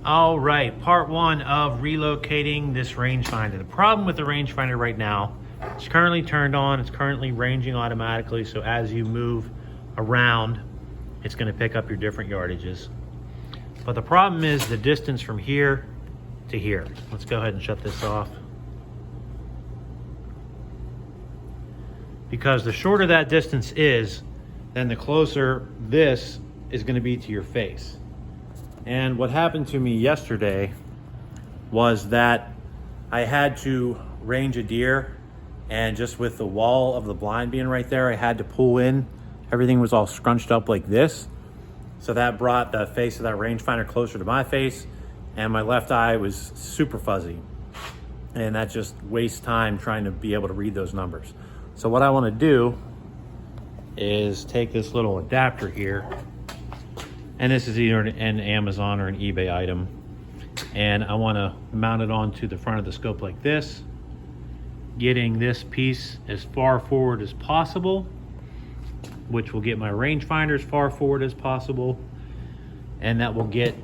All right, part one of relocating this rangefinder. The problem with the rangefinder right now, it's currently turned on, it's currently ranging automatically, so as you move around, it's gonna pick up your different yardages. But the problem is the distance from here to here. Let's go ahead and shut this off. Because the shorter that distance is, then the closer this is gonna be to your face. And what happened to me yesterday was that I had to range a deer, and just with the wall of the blind being right there, I had to pull in. Everything was all scrunched up like this. So that brought the face of that rangefinder closer to my face, and my left eye was super fuzzy. And that just wastes time trying to be able to read those numbers. So what I wanna do is take this little adapter here, and this is either an Amazon or an eBay item. And I wanna mount it onto the front of the scope like this, getting this piece as far forward as possible, which will get my rangefinder as far forward as possible. And that will get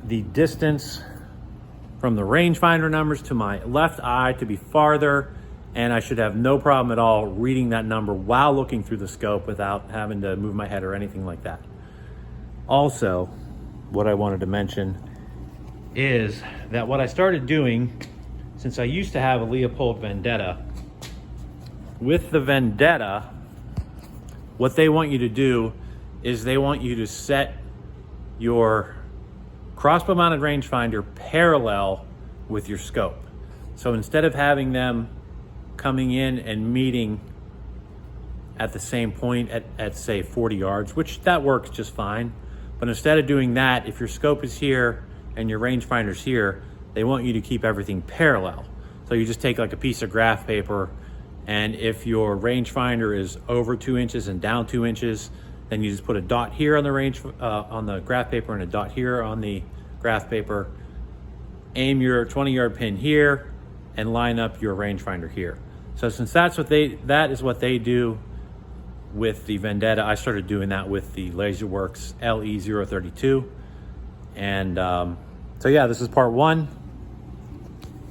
the distance from the rangefinder numbers to my left eye to be farther, and I should have no problem at all reading that number while looking through the scope without having to move my head or anything like that. Also, what I wanted to mention is that what I started doing, since I used to have a Leupold Vendetta, with the Vendetta, what they want you to do is they want you to set your crossbow mounted rangefinder parallel with your scope. So instead of having them coming in and meeting at the same point at say 40 yards, which that works just fine. But instead of doing that, if your scope is here and your rangefinder's here, they want you to keep everything parallel. So you just take like a piece of graph paper, and if your rangefinder is over 2 inches and down 2 inches, then you just put a dot here on the on the graph paper and a dot here on the graph paper. Aim your 20-yard pin here and line up your rangefinder here. So since that is what they do with the Vendetta, I started doing that with the LaserWorks LE032. And so yeah, this is part one,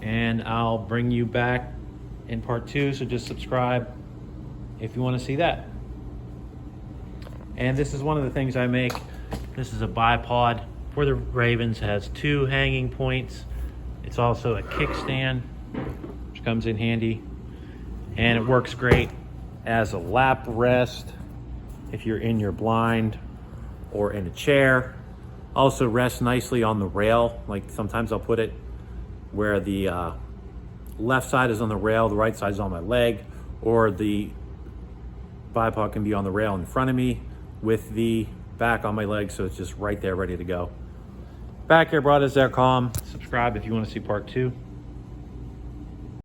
and I'll bring you back in part two, so just subscribe if you want to see that. And this is one of the things I make. This is a bipod for the Ravens. It has 2 hanging points. It's also a kickstand, which comes in handy, and it works great as a lap rest if you're in your blind or in a chair. Also rests nicely on the rail. Like sometimes I'll put it where the left side is on the rail, the right side is on my leg, or the bipod can be on the rail in front of me with the back on my leg, so it's just right there ready to go. Backyardbrothers.com. Subscribe if you want to see part 2.